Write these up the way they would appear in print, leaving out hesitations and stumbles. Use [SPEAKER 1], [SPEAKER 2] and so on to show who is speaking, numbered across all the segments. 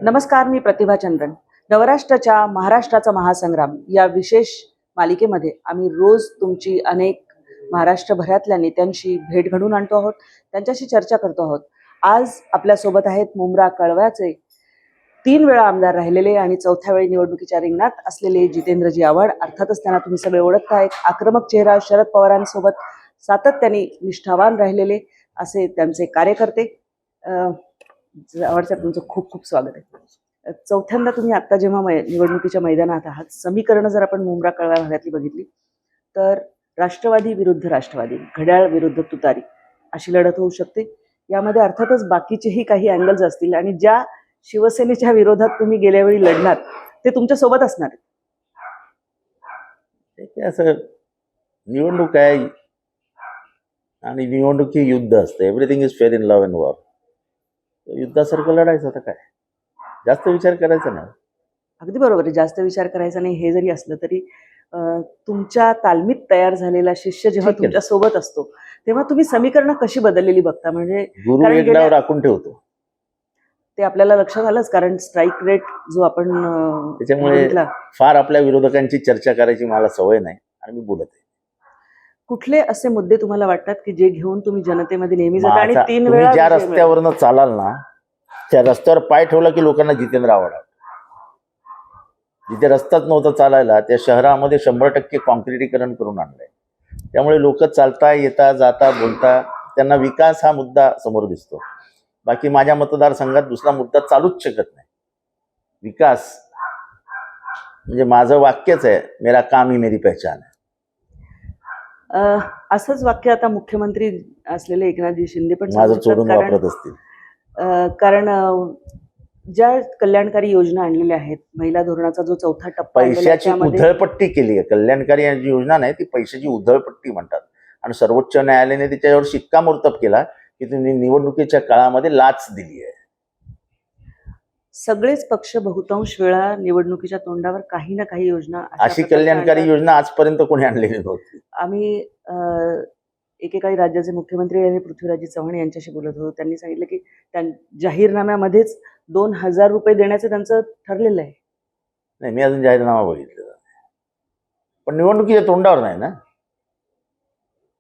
[SPEAKER 1] नमस्कार, मी प्रतिभा चंद्रन. नवराष्ट्राच्या महाराष्ट्राचा महासंग्राम या विशेष मालिकेमध्ये आम्ही रोज तुमची अनेक महाराष्ट्रभरातल्या नेत्यांशी भेट घडवून आणतो आहोत, त्यांच्याशी चर्चा करतो आहोत. आज आपल्यासोबत आहेत मुंब्रा कळव्याचे 3 वेळा आमदार राहिलेले आणि 4थ्या वेळी निवडणुकीच्या रिंगणात असलेले जितेंद्रजी आव्हाड. अर्थातच त्यांना तुम्ही सगळे ओळखता. एक आक्रमक चेहरा, शरद पवारांसोबत सातत्याने निष्ठावान राहिलेले असे त्यांचे कार्यकर्ते. आव्हाड साहेब, तुमचं खूप खूप स्वागत आहे. 4थ्यांदा तुम्ही आता जेव्हा निवडणुकीच्या मैदानात आहात, समीकरणं जर आपण मुंब्रा कळव्या भागातली बघितली तर राष्ट्रवादी विरुद्ध राष्ट्रवादी, घड्याळ विरुद्ध तुतारी अशी लढत होऊ शकते. यामध्ये अर्थातच बाकीचेही काही अँगल्स असतील आणि ज्या शिवसेनेच्या विरोधात तुम्ही गेल्या वेळी लढलात ते तुमच्या सोबत असणार आहेत.
[SPEAKER 2] असं निवडणूक आहे आणि निवडणूक ही युद्ध असतं. Everything is fair in love and war. युद्धासारखं लढायचं तर काय, जास्त विचार करायचा नाही.
[SPEAKER 1] अगदी बरोबर आहे, जास्त विचार करायचा नाही. हे जरी असलं तरी तुमच्या तालमीत तयार झालेला शिष्य जेव्हा तुमच्या सोबत असतो तेव्हा तुम्ही समीकरणं कशी बदललेली बघता? म्हणजे
[SPEAKER 2] गुरु एकनावर राखून ठेवतो
[SPEAKER 1] ते आपल्याला लक्षात आलंच, कारण स्ट्राईक रेट जो आपण
[SPEAKER 2] त्याच्यामुळे फार आपल्या विरोधकांची चर्चा करायची मला सवय नाही आणि मी बोलत आहे.
[SPEAKER 1] कुठले असे मुद्दे तुम्हाला वाटतात की जे घेऊन तुम्ही जनतेमध्ये नेहमी जाता? आणि 3
[SPEAKER 2] तुम्ही
[SPEAKER 1] वेळा
[SPEAKER 2] ज्या रस्त्यावरनं चालाल ना, त्या रस्त्यावर पाय ठेवला की लोकांना जितेंद्र आव्हाड. जिथे रस्ताच नव्हता चालायला त्या शहरामध्ये 100% कॉन्क्रिटीकरण करून आणलंय. त्यामुळे लोक चालता येता जाता बोलता त्यांना विकास हा मुद्दा समोर दिसतो. बाकी माझ्या मतदारसंघात दुसरा मुद्दा चालूच शकत नाही. विकास म्हणजे माझं वाक्यच आहे, मेरा काम ही मेरी पहचान है.
[SPEAKER 1] असंच वाक्य आता मुख्यमंत्री असलेले एकनाथजी शिंदे पण
[SPEAKER 2] माझं चोरून वापरत असतील.
[SPEAKER 1] कारण ज्या कल्याणकारी योजना आणलेल्या आहेत, महिला धोरणाचा जो 4था टप्पा,
[SPEAKER 2] पैशाची उधळपट्टी केली आहे. कल्याणकारी योजना नाही, ती पैशाची उधळपट्टी म्हणतात. आणि सर्वोच्च न्यायालयाने त्याच्यावर शिक्कामोर्तब केला की तुम्ही निवडणुकीच्या काळामध्ये लाच दिली आहे.
[SPEAKER 1] सगळेच पक्ष बहुतांश वेळा निवडणुकीच्या तोंडावर काही ना काही योजना
[SPEAKER 2] अशी कल्याणकारी योजना आजपर्यंत कोणी आणलेली नव्हती.
[SPEAKER 1] आम्ही एकेकाळी राज्याचे मुख्यमंत्री आणि पृथ्वीराज चव्हाण यांच्याशी बोलत होतो. त्यांनी सांगितलं की त्या जाहीरनाम्यामध्येच 2000 रुपये देण्याचं त्यांचं ठरलेलं आहे.
[SPEAKER 2] नाही, मी अजून जाहीरनामा बघितलं, पण निवडणुकीच्या तोंडावर नाही ना.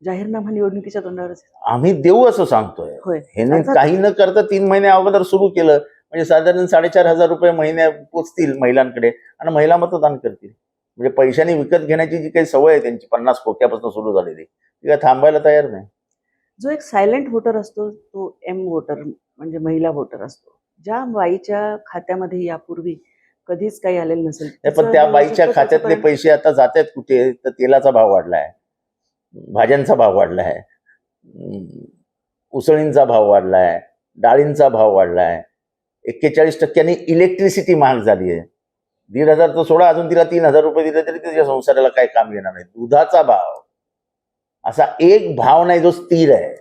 [SPEAKER 1] जाहीरनामा निवडणुकीच्या तोंडावरच
[SPEAKER 2] आम्ही देऊ असं सांगतोय. हे काही न करता 3 महिने अगोदर सुरू केलं म्हणजे साधारण 4500 रुपये महिन्या पोचतील महिलांकडे आणि महिला मतदान करतील. म्हणजे पैशाने विकत घेण्याची जी काही सवय आहे त्यांची 50 कोट्यापासून सुरू झालेली, ती काय थांबायला तयार नाही.
[SPEAKER 1] जो एक सायलेंट व्होटर असतो तो एम व्होटर म्हणजे महिला व्होटर असतो, ज्या बाईच्या खात्यामध्ये यापूर्वी कधीच काही आलेलं नसेल.
[SPEAKER 2] पण त्या बाईच्या खात्यातले पैसे आता जात आहेत कुठे? तर तेलाचा भाव वाढलाय, भाज्यांचा भाव वाढलाय, उसळींचा भाव वाढलाय, डाळींचा भाव वाढलाय, 41% इलेक्ट्रिसिटी महाग झाली आहे. 1500 तर सोडा, अजून तिला 3000 रुपये दिले तरी तिच्या संसाराला काही काम येणार नाही. दुधाचा भाव असा एक भाव नाही जो स्थिर आहे.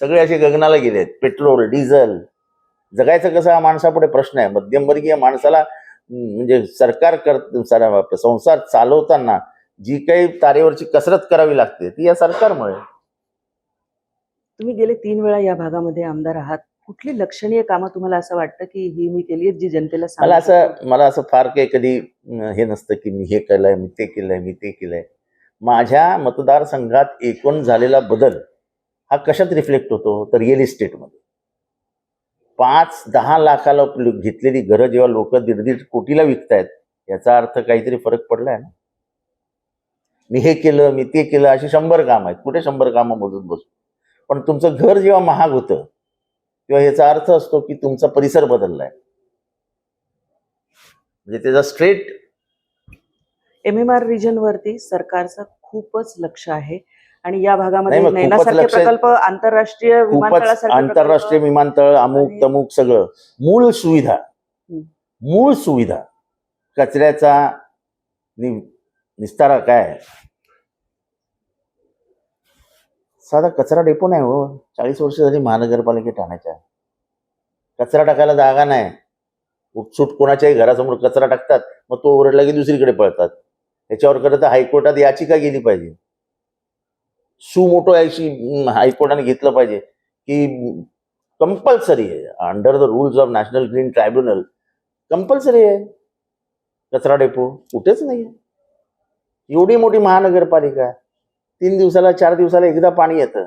[SPEAKER 2] सगळे असे गगनाला गेलेत. पेट्रोल, डिझेल, जगायचं कसं हा माणसापुढे प्रश्न आहे. मध्यमवर्गीय माणसाला म्हणजे संसार चालवताना जी काही तारेवरची कसरत करावी लागते ती या सरकारमुळे.
[SPEAKER 1] तुम्ही गेले 3 वेळा या भागामध्ये आमदार आहात. कुठली लक्षणीय कामं तुम्हाला असं वाटतं की ही मी केली आहेत जी जनतेला
[SPEAKER 2] मला असं फार काही कधी हे नसतं की मी हे केलंय, मी ते केलंय, मी ते केलंय. माझ्या मतदारसंघात एकूण झालेला बदल हा कशात रिफ्लेक्ट होतो? तर रिअल इस्टेटमध्ये. 5-10 लाखाला घेतलेली घरं जेव्हा लोक 1.5 कोटीला विकतायत, याचा अर्थ काहीतरी फरक पडलाय ना. मी हे केलं, मी ते केलं, अशी 100 कामं आहेत. कुठे 100 कामं मोजून बसू? पण तुमचं घर जेव्हा महाग होतं तेव्हा याचा अर्थ असतो की तुमचा परिसर बदललाय. म्हणजे त्याचा स्ट्रेट
[SPEAKER 1] MMR रिजन वरती सरकारचं खूपच लक्ष आहे आणि या भागामध्ये नैनासारखे प्रकल्प, आंतरराष्ट्रीय
[SPEAKER 2] विमानतळ, अमुक तमुक सगळं मूळ सुविधा कचऱ्याचा निस्तारा काय? साधा कचरा डेपो नाही हो. 40 वर्ष झाली महानगरपालिकेत ठाण्याच्या. कचरा टाकायला जागा नाही. उपसूट कोणाच्याही घरासमोर कचरा टाकतात, मग तो ओरडला की दुसरीकडे पळतात. त्याच्यावर करत हायकोर्टात याचिका गेली पाहिजे. सुमोटो हायकोर्टाने घेतलं पाहिजे की कंपल्सरी आहे under the rules of national green tribunal compulsory आहे कचरा डेपो, कुठेच नाही. एवढी मोठी महानगरपालिका, 3 दिवसाला 4 दिवसाला एकदा पाणी येतं.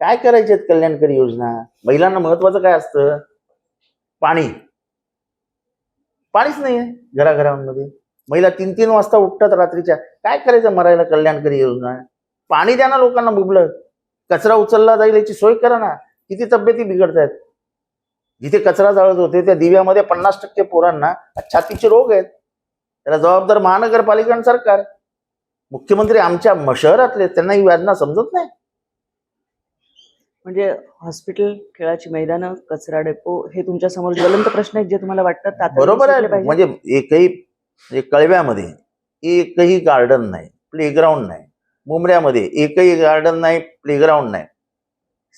[SPEAKER 2] काय करायचे कल्याणकारी योजना? महिलांना महत्वाचं काय असतं? पाणी. पाणीच नाहीये घराघरांमध्ये. महिला 3-3 वाजता उठतात रात्रीच्या. काय करायचं मरायला? कल्याणकारी योजना. पाणी द्या ना लोकांना मुबलक. कचरा उचलला जाईल याची सोय करा ना. किती तब्येती बिघडतायत. जिथे कचरा जाळत होते त्या दिव्यामध्ये 50% पोरांना छातीचे रोग आहेत. त्याला जबाबदार महानगरपालिका आणि सरकार. मुख्यमंत्री आमच्या शहरातले, त्यांना ही योजना समजत नाही.
[SPEAKER 1] म्हणजे हॉस्पिटल, खेळाची मैदानं, कचरा डेपो हे तुमच्या समोर ज्वलंत प्रश्न आहेत जे तुम्हाला वाटतात तातडीने
[SPEAKER 2] बरोबर
[SPEAKER 1] सुटले
[SPEAKER 2] आहे.
[SPEAKER 1] पाहिजे.
[SPEAKER 2] म्हणजे एकही कळव्यामध्ये एकही गार्डन नाही, प्लेग्राऊंड नाही. मुंबऱ्यामध्ये एकही गार्डन नाही, प्लेग्राऊंड नाही.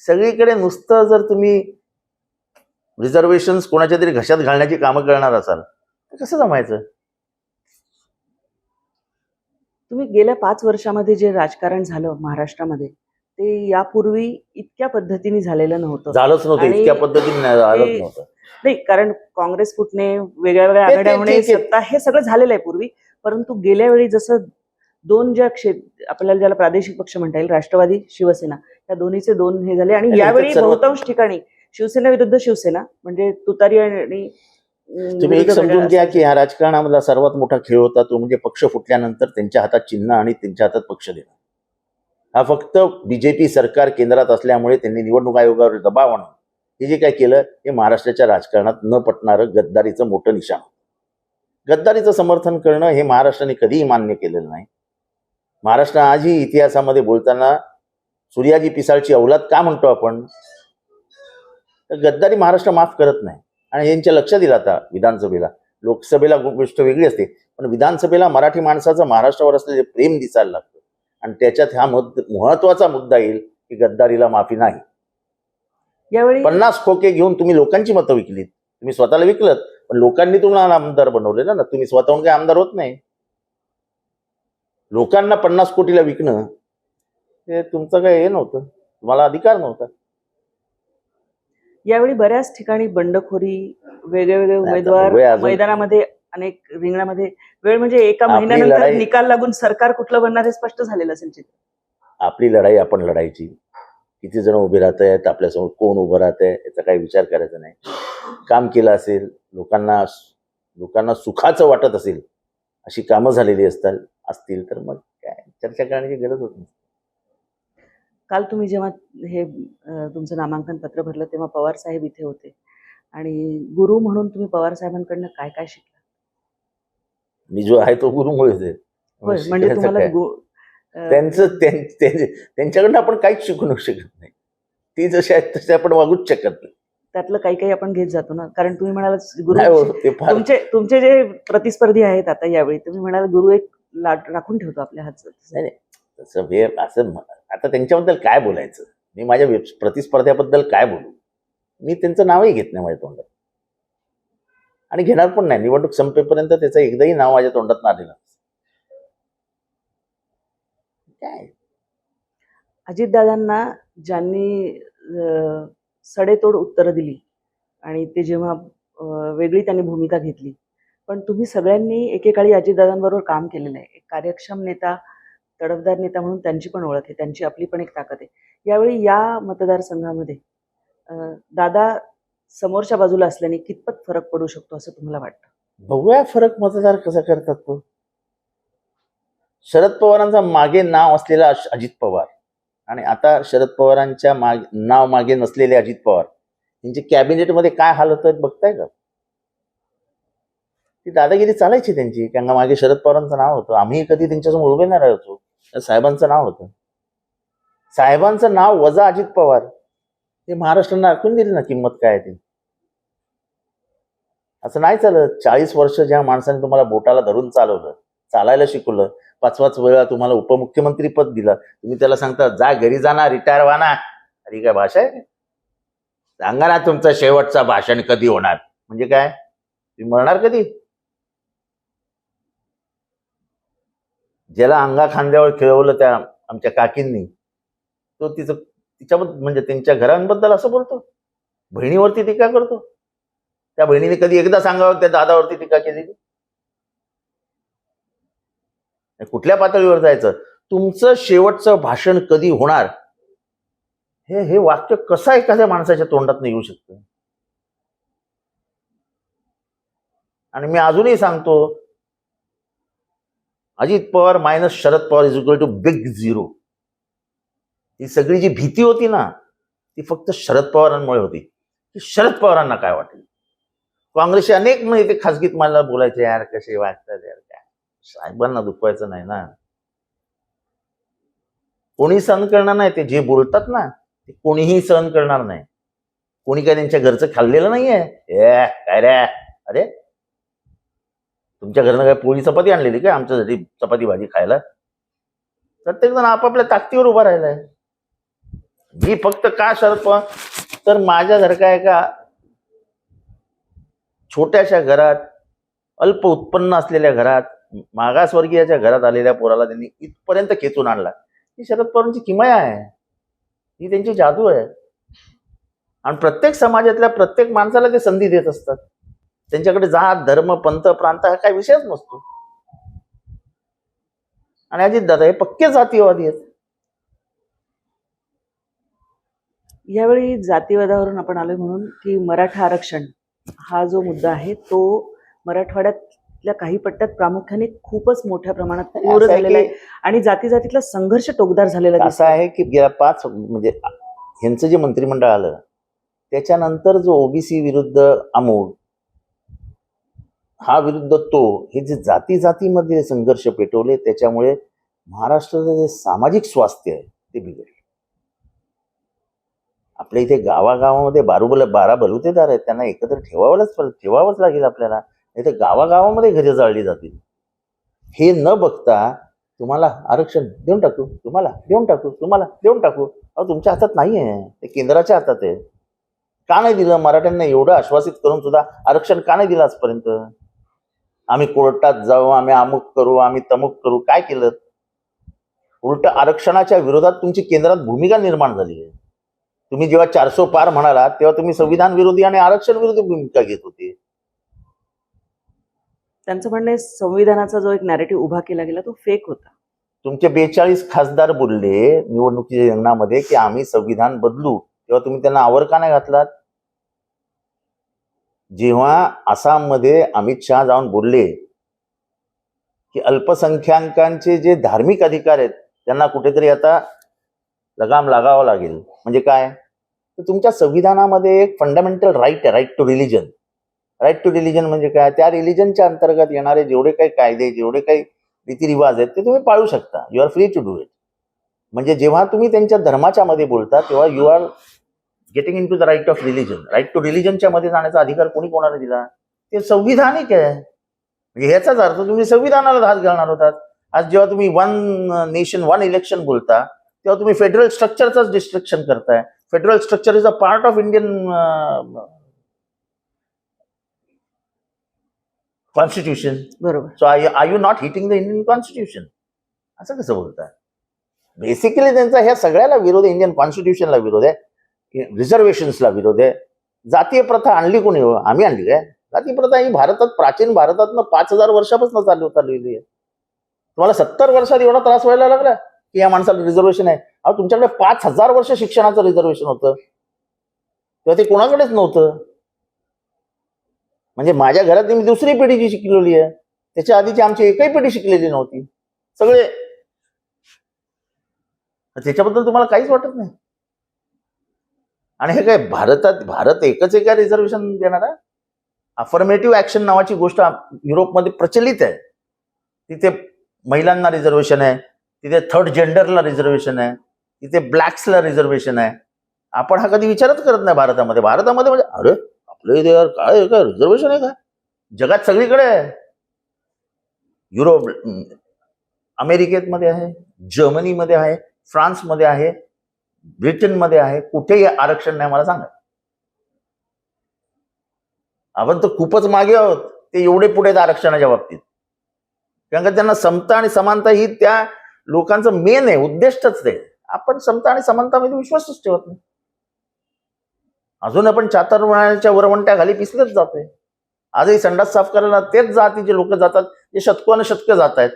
[SPEAKER 2] सगळीकडे नुसतं जर तुम्ही रिझर्वेशन कोणाच्या तरी घशात घालण्याची कामं करणार असाल तर कसं जमायचं?
[SPEAKER 1] तुम्ही गेल्या 5 वर्षामध्ये जे राजकारण झालं महाराष्ट्रामध्ये ते यापूर्वी इतक्या पद्धतीने झालेलं नव्हतं.
[SPEAKER 2] झालंच नव्हतं,
[SPEAKER 1] आणि
[SPEAKER 2] इतक्या पद्धतीने झालंच
[SPEAKER 1] ते-
[SPEAKER 2] नव्हतं.
[SPEAKER 1] नाही, कारण काँग्रेस फुटणे, वेगळ्या वेगळ्या
[SPEAKER 2] ते-
[SPEAKER 1] आघाड्या होणे,
[SPEAKER 2] ठीक आहे.
[SPEAKER 1] सत्ता हे सगळं झालेलं आहे पूर्वी. परंतु गेल्या वेळी जसं दोन ज्या आपल्याला ज्याला प्रादेशिक पक्ष म्हणता येईल, राष्ट्रवादी, शिवसेना, या दोन्हीचे 2 हे झाले. आणि
[SPEAKER 2] नाही,
[SPEAKER 1] यावेळी
[SPEAKER 2] इथं सर्व-
[SPEAKER 1] बहुतांश ठिकाणी शिवसेना विरुद्ध शिवसेना, म्हणजे तुतारी आणि
[SPEAKER 2] तुम्ही एक
[SPEAKER 1] विरुद्ध
[SPEAKER 2] समजून
[SPEAKER 1] घड्याळ
[SPEAKER 2] घ्या
[SPEAKER 1] असं.
[SPEAKER 2] की ह्या राजकारणामधला सर्वात मोठा खेळ होता तो म्हणजे पक्ष फुटल्यानंतर त्यांच्या हातात चिन्ह आणि त्यांच्या हातात पक्ष देणं. हा फक्त बीजेपी सरकार केंद्रात असल्यामुळे त्यांनी निवडणूक आयोगावर दबाव आणून हे जे काय केलं हे महाराष्ट्राच्या राजकारणात न पटणारं गद्दारीचं मोठं निशाण. गद्दारीचं समर्थन करणं हे महाराष्ट्राने कधीही मान्य केलेलं नाही. महाराष्ट्र आजही इतिहासामध्ये बोलताना सूर्याजी पिसाळची औलाद का म्हणतो आपण? तर गद्दारी महाराष्ट्र माफ करत नाही. आणि यांच्या लक्षात येईल आता विधानसभेला. लोकसभेला गोष्ट वेगळी असते, पण विधानसभेला मराठी माणसाचं महाराष्ट्रावर असलेले प्रेम दिसायला लागतं. आणि त्याच्यात हा महत्वाचा मुद्दा येईल की गद्दारीला माफी नाही.
[SPEAKER 1] यावेळी
[SPEAKER 2] 50 खोके घेऊन तुम्ही लोकांची मतं विकलीत. तुम्ही स्वतःला विकलत, पण लोकांनी तुम्हाला आमदार बनवले ना. तुम्ही स्वतःहून काही आमदार होत नाही. लोकांना 50 कोटीला विकणं हे तुमचं काय हे नव्हतं, तुम्हाला अधिकार नव्हता.
[SPEAKER 1] यावेळी बऱ्याच ठिकाणी बंडखोरी, वेगवेगळे
[SPEAKER 2] आता
[SPEAKER 1] उमेदवार
[SPEAKER 2] बघूया अजून.
[SPEAKER 1] मैदानामध्ये, अनेक रिंगणामध्ये. वेळ म्हणजे एका
[SPEAKER 2] आपली
[SPEAKER 1] महिन्यानंतर
[SPEAKER 2] लढाई-
[SPEAKER 1] निकाल लागून सरकार कुठलं बनणार हे स्पष्ट झालेलं असेल चित्र.
[SPEAKER 2] आपली लढाई आपण लढायची. किती जण उभे राहत आहेत, आपल्यासमोर कोण उभं राहत आहे याचा काही विचार करायचा नाही. काम केलं असेल, लोकांना सुखाचं वाटत असेल, अशी कामं झालेली असतील तर मग काय चर्चा करण्याची गरज होत नाही.
[SPEAKER 1] काल तुम्ही जेव्हा हे तुमचं नामांकन पत्र भरलं तेव्हा पवार साहेब इथे होते आणि गुरु म्हणून तुम्ही पवार साहेबांकडनं काय काय शिकला?
[SPEAKER 2] मी जो आहे तो गुरुमुळेच आहे.
[SPEAKER 1] होय, म्हणजे
[SPEAKER 2] शिकायचं
[SPEAKER 1] तुम्हाला
[SPEAKER 2] काय? त्यांच्याकडनं आपण काहीच शिकू नाही शकत नाही. ती जशी आहेत तसे आपण वागूच शकत नाही.
[SPEAKER 1] त्यातलं काही काही आपण घेत जातो ना. कारण तुम्ही म्हणाल
[SPEAKER 2] नाही
[SPEAKER 1] गुरु,
[SPEAKER 2] हो, ते फार
[SPEAKER 1] तुमचे जे प्रतिस्पर्धी आहेत आता यावेळी, तुम्ही म्हणाल गुरु एक राखून ठेवतो आपल्या हातात.
[SPEAKER 2] नाही नाही, तसं असं आता त्यांच्याबद्दल काय बोलायचं? मी माझ्या प्रतिस्पर्ध्याबद्दल काय बोलू? मी त्यांचं नावही घेत नाही माझ्या तोंडात आणि घेणार पण नाही. निवडणूक संपेपर्यंत त्याचं एकदाही नाव माझ्या तोंडात आलेलं काय.
[SPEAKER 1] अजितदादांना ज्यांनी सडेतोड उत्तरं दिली आणि ते जेव्हा वेगळी त्यांनी भूमिका घेतली, पण तुम्ही सगळ्यांनी एकेकाळी अजितदादांबरोबर काम केलेलं आहे. एक कार्यक्षम नेता, तडफदार नेता म्हणून त्यांची पण ओळख आहे, त्यांची आपली पण एक ताकद आहे. यावेळी या मतदारसंघामध्ये दादा समोरच्या बाजूला असल्याने कितपत फरक पडू शकतो असं तुम्हाला वाटतं?
[SPEAKER 2] बघूया फरक मतदार कसा करतात तो. शरद पवारांचा मागे नाव असलेला अजित पवार आणि आता शरद पवारांच्या नाव मागे नसलेले अजित पवार यांची कॅबिनेटमध्ये काय हाल होत आहेत बघताय का? ती दादागिरी चालायची त्यांची. त्यांना मागे शरद पवारांचं नाव होतं. आम्ही कधी त्यांच्यासमोर उभे नाही राहायचो. साहेबांचं नाव होतं. साहेबांचं नाव वजा अजित पवार हे महाराष्ट्रानं दाखवून दिली ना किंमत काय आहे ती. असं नाही चालत. 40 वर्ष ज्या माणसाने तुम्हाला बोटाला धरून चालवलं, चालायला शिकवलं, 5-5 वेळा तुम्हाला उपमुख्यमंत्री पद दिलं, तुम्ही त्याला सांगता जा घरी जाना, रिटायर व्हा ना. अरे काय भाषा आहे? सांगा ना तुमचं शेवटचं भाषण कधी होणार? म्हणजे काय, तुम्ही मरणार कधी? ज्याला अंगा खांद्यावर खेळवलं त्या आमच्या काकींनी, तो तिच्याबद्दल म्हणजे त्यांच्या घरांबद्दल असं बोलतो, बहिणीवरती टीका करतो. त्या बहिणीने कधी एकदा सांगावं त्या दादावरती टीका केलेली? कुठल्या पातळीवर जायचं? तुमचं शेवटचं भाषण कधी होणार हे वाक्य कसं एखाद्या माणसाच्या तोंडात येऊ शकतं? आणि मी अजूनही सांगतो, Ajit Pawar minus Sharad Pawar is equal to big zero. ही सगळी जी भीती होती ना ती फक्त शरद पवारांमुळे होती की शरद पवारांना काय वाटेल. काँग्रेसचे अनेक नेते खासगीत मला बोलायचे, यार कसे वागतात यार, काय साहेबांना दुखवायचं नाही ना. कोणी सहन करणार नाही, ते जे बोलतात ना ते कोणीही सहन करणार नाही. कोणी काय त्यांच्या घरचं खाल्लेलं नाहीये. काय रे, अरे तुमच्या घरनं काय पोळी चपाती आणलेली काय आमच्यासाठी चपाती भाजी खायला? प्रत्येक जण आपापल्या ताकदीवर उभा राहिलाय. मी फक्त का शरद पवार, तर माझ्यासारखा एका छोट्याशा घरात, अल्प उत्पन्न असलेल्या घरात, मागासवर्गीयाच्या घरात आलेल्या पोराला त्यांनी इथपर्यंत खेचून आणला. ही शरद पवारांची किमया आहे, ही त्यांची जादू आहे. आणि प्रत्येक समाजातल्या प्रत्येक माणसाला ते संधी देत असतात. त्यांच्याकडे जात धर्म पंथ प्रांत हा काही विषयच नसतो. आणि अजित दादा हे पक्के जातीयवादी आहेत.
[SPEAKER 1] यावेळी जातीवादावरून आपण आलोय म्हणून की मराठा आरक्षण हा जो मुद्दा आहे तो मराठवाड्यातल्या काही पट्ट्यात प्रामुख्याने खूपच मोठ्या प्रमाणात तीव्र झालेला आहे आणि जाती जातीतला संघर्ष टोकदार झालेला
[SPEAKER 2] असं आहे की गेल्या 5 म्हणजे ह्यांचं जे मंत्रिमंडळ आलं त्याच्यानंतर जो ओबीसी विरुद्ध अमोल हा विरुद्ध तो, हे जे जाती जातीमध्ये संघर्ष पेटवले त्याच्यामुळे महाराष्ट्राचं जे सामाजिक स्वास्थ्य आहे ते बिघडले. आपल्या इथे गावागावामध्ये 12 बलुतेदार आहेत, त्यांना एकत्र ठेवावंच लागेल आपल्याला, नाही तर गावागावामध्ये घरे जाळली जातील. हे न बघता तुम्हाला आरक्षण देऊन टाकू, तुम्हाला देऊन टाकू, तुम्हाला देऊन टाकू. अहो तुमच्या हातात नाही आहे, ते केंद्राच्या हातात आहे. का नाही दिलं? मराठ्यांना एवढं आश्वासित करून सुद्धा आरक्षण का नाही दिलं आजपर्यंत? आम्ही कोर्टात जाऊ, आम्ही अमुक करू, आम्ही तमुक करू, काय केलं? उलट आरक्षणाच्या विरोधात तुमची केंद्रात भूमिका निर्माण झाली आहे. तुम्ही जेव्हा 400 पार म्हणाला तेव्हा तुम्ही संविधान विरोधी आणि आरक्षण विरोधी भूमिका घेत होते.
[SPEAKER 1] त्यांचं म्हणणं आहे संविधानाचा जो एक नॅरेटिव्ह उभा केला गेला तो फेक होता.
[SPEAKER 2] तुमचे 42 खासदार बोलले निवडणुकीच्या रिंगणामध्ये की आम्ही संविधान बदलू, तेव्हा तुम्ही त्यांना आवर का नाही घातलात? जेव्हा आसाममध्ये अमित शहा जाऊन बोलले की अल्पसंख्याकांचे जे धार्मिक अधिकार आहेत त्यांना कुठेतरी आता लगाम लागावं लागेल, म्हणजे काय? तर तुमच्या संविधानामध्ये एक फंडामेंटल राईट आहे, right to religion. Right to religion म्हणजे काय? त्या रिलिजनच्या अंतर्गत येणारे जेवढे काही कायदे, जेवढे काही रीतिरिवाज आहेत ते तुम्ही पाळू शकता. You are free to do it. म्हणजे जेव्हा तुम्ही त्यांच्या धर्माच्या मध्ये बोलता तेव्हा you are getting into the right of religion. Right to रिलिजनच्या मध्ये जाण्याचा अधिकार कोणी कोणाला दिला? ते संविधानिक आहे. म्हणजे ह्याचाच अर्थ तुम्ही संविधानाला धास घालणार होतात. आज जेव्हा तुम्ही 1 नेशन 1 इलेक्शन बोलता तेव्हा तुम्ही फेडरल स्ट्रक्चरचाच डिस्ट्रक्शन करताय. Federal structure is a part of Indian constitution.
[SPEAKER 1] बरोबर.
[SPEAKER 2] So are you not hitting the Indian constitution? असं कसं बोलताय? बेसिकली त्यांचा ह्या सगळ्याला विरोध आहे. इंडियन कॉन्स्टिट्यूशनला विरोध आहे, रिझर्वेशन्सला विरोध आहे. जातीय प्रथा आणली कोणी? हो, आम्ही आणली काय? जाती प्रथा ही भारतात, प्राचीन भारतातनं 5000 वर्षापासून चाललेली आहे. तुम्हाला 70 वर्षात एवढा त्रास व्हायला लागला की या माणसाला रिझर्वेशन आहे? अहो तुमच्याकडे 5000 वर्ष शिक्षणाचं रिझर्वेशन होतं, तेव्हा ते कोणाकडेच नव्हतं. म्हणजे माझ्या घरात मी 2री पिढी जी शिकलेली आहे, त्याच्या आधीची आमची एकही पिढी शिकलेली नव्हती. सगळे, त्याच्याबद्दल तुम्हाला काहीच वाटत नाही. आणि हे काय भारत एकच आहे का रिझर्वेशन देणारा? अफर्मेटिव्ह ऍक्शन नावाची गोष्ट युरोपमध्ये प्रचलित आहे. तिथे महिलांना रिझर्वेशन आहे, तिथे थर्ड जेंडरला रिझर्वेशन आहे, तिथे ब्लॅक्सला रिझर्वेशन आहे. आपण हा कधी विचारच करत नाही भारतामध्ये. म्हणजे अरे आपल्या इथे यार काय रिझर्वेशन आहे का? जगात सगळीकडे आहे. युरोप, अमेरिकेमध्ये आहे, जर्मनीमध्ये आहे, फ्रान्समध्ये आहे, ब्रिटनमध्ये आहे. कुठेही आरक्षण नाही मला सांगा. आपण तर खूपच मागे आहोत. ते एवढे पुढे आहेत आरक्षणाच्या बाबतीत, कारण का त्यांना समता आणि समानता ही त्या लोकांचं मेन आहे, उद्दिष्टच ते. आपण समता आणि समानतामध्ये विश्वासच ठेवत नाही. अजून आपण चातुर्मानाच्या वरवंट्या खाली पिसलच जातोय. आजही संडास साफ करायला तेच जातीचे लोक जातात जे शतक जात आहेत.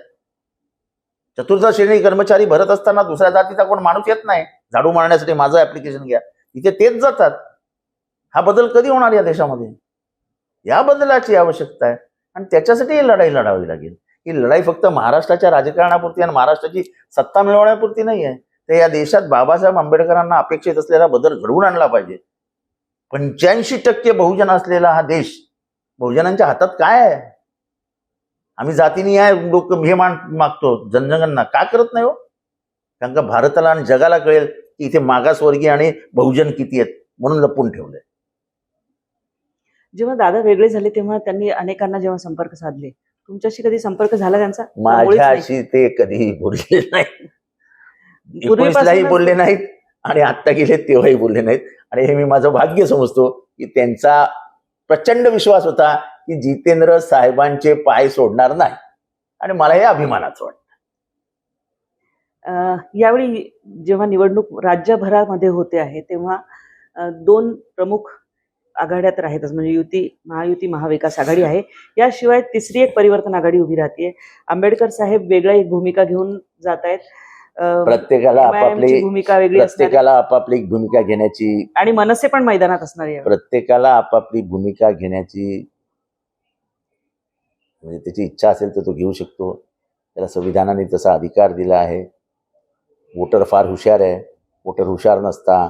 [SPEAKER 2] चतुर्थ श्रेणी कर्मचारी भरत असताना दुसऱ्या जातीचा कोण माणूस येत नाही. झाडू मारण्यासाठी माझं ऍप्लिकेशन घ्या, तिथे तेच जातात. हा बदल कधी होणार या देशामध्ये? या बदलाची आवश्यकता आहे आणि त्याच्यासाठी ही लढाई लढावी लागेल. ही लढाई फक्त महाराष्ट्राच्या राजकारणापुरती आणि महाराष्ट्राची सत्ता मिळवण्यापुरती नाही आहे. तर या देशात बाबासाहेब आंबेडकरांना अपेक्षित असलेला बदल घडवून आणला पाहिजे. 85% बहुजन असलेला हा देश, बहुजनांच्या हातात काय आहे? आम्ही जातीने लोक हे मागतो जनगणना का करत नाही हो? कारण का भारताला आणि जगाला कळेल की इथे मागासवर्गीय आणि बहुजन किती आहेत म्हणून लपून ठेवलंय.
[SPEAKER 1] जेव्हा दादा वेगळे झाले तेव्हा त्यांनी अनेकांना जेव्हा संपर्क साधले, तुमच्याशी कधी संपर्क झाला त्यांचा? मुळीच नाही.
[SPEAKER 2] माझ्याशी ते कधीही बोलले नाही.
[SPEAKER 1] पूर्वीपासूनच
[SPEAKER 2] 19लाही बोलले नाहीत आणि आत्ता गेले तेव्हाही बोलले नाहीत. आणि हे मी माझं भाग्य समजतो की त्यांचा प्रचंड विश्वास होता की जितेंद्र साहेबांचे पाय सोडणार नाही आणि मला हे अभिमानाचं वाटतं.
[SPEAKER 1] यावेळी जेव्हा निवडणूक राज्यभरामध्ये होते आहे तेव्हा दोन प्रमुख आघाड्या तर आहेतच, म्हणजे महायुती महाविकास आघाडी आहे. याशिवाय तिसरी एक परिवर्तन आघाडी उभी राहते. आंबेडकर साहेब वेगळा एक भूमिका घेऊन जात आहेत.
[SPEAKER 2] प्रत्येकाला आपापली
[SPEAKER 1] भूमिका वेगळी असणार आहे.
[SPEAKER 2] प्रत्येकाला आपापली भूमिका घेण्याची
[SPEAKER 1] आणि मनसे पण मैदानात असणार आहे.
[SPEAKER 2] प्रत्येकाला आपापली भूमिका घेण्याची म्हणजे त्याची इच्छा असेल तर तो घेऊ शकतो. त्याला संविधानाने तसा अधिकार दिला आहे. वोटर फार हुशार आहे. वोटर हुशार नसता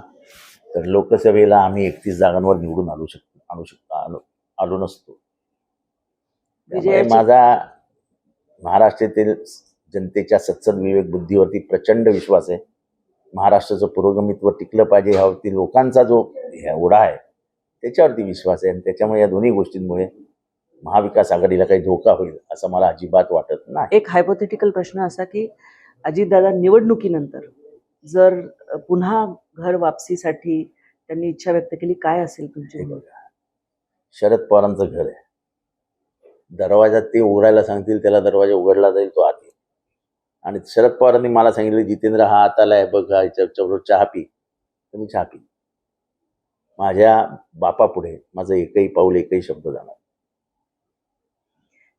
[SPEAKER 2] तर लोकसभेला आम्ही 31 जागांवर निवडून आलो नसतो. त्यामुळे
[SPEAKER 1] विजयाची-
[SPEAKER 2] माझा महाराष्ट्रातील जनतेच्या सत्सद विवेक बुद्धीवरती प्रचंड विश्वास आहे. महाराष्ट्राचं पुरोगमित्व टिकलं पाहिजे ह्यावरती लोकांचा जो ओढा आहे त्याच्यावरती विश्वास आहे आणि त्याच्यामुळे या दोन्ही गोष्टींमुळे महाविकास आघाडीला काही धोका होईल असं मला अजिबात वाटत नाही.
[SPEAKER 1] एक हायपोथेटिकल प्रश्न असा की अजितदादा निवडणुकीनंतर जर पुन्हा घर वापसीसाठी त्यांनी इच्छा व्यक्त केली, काय असेल तुमची
[SPEAKER 2] हे
[SPEAKER 1] भूमिका?
[SPEAKER 2] बघा, शरद पवारांचं घर आहे. दरवाजा ते उघडायला सांगतील त्याला दरवाजा उघडला जाईल, तो आत येईल. आणि शरद पवारांनी मला सांगितलं जितेंद्र हा आत आलाय बघ, याच्याबरोबर चहा पी, तर मी चहा पी. माझ्या बापापुढे माझं एकही पाऊल एकही शब्द जाणार.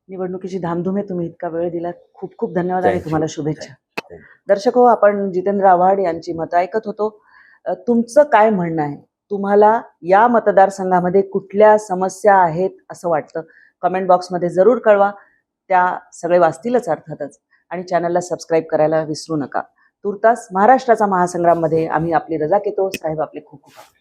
[SPEAKER 1] निवडणुकीची धामधूम आहे. तुम्ही इतका वेळ दिला, खूप खूप धन्यवाद आणि
[SPEAKER 2] Thank you.
[SPEAKER 1] तुम्हाला शुभेच्छा.
[SPEAKER 2] Thank you.
[SPEAKER 1] दर्शक हो, आपण जितेंद्र आव्हाड यांची मतं ऐकत होतो. तुमचं काय म्हणणं आहे? तुम्हाला या मतदारसंघामध्ये कुठल्या समस्या आहेत असं वाटतं? कमेंट बॉक्समध्ये जरूर कळवा. त्या सगळे वाचतीलच अर्थातच. आणि चॅनलला सबस्क्राईब करायला विसरू नका. तुर्तास महाराष्ट्राचा महासंग्राममध्ये आम्ही आपली रजा घेतो. साहेब आपले खूप खूप आभार.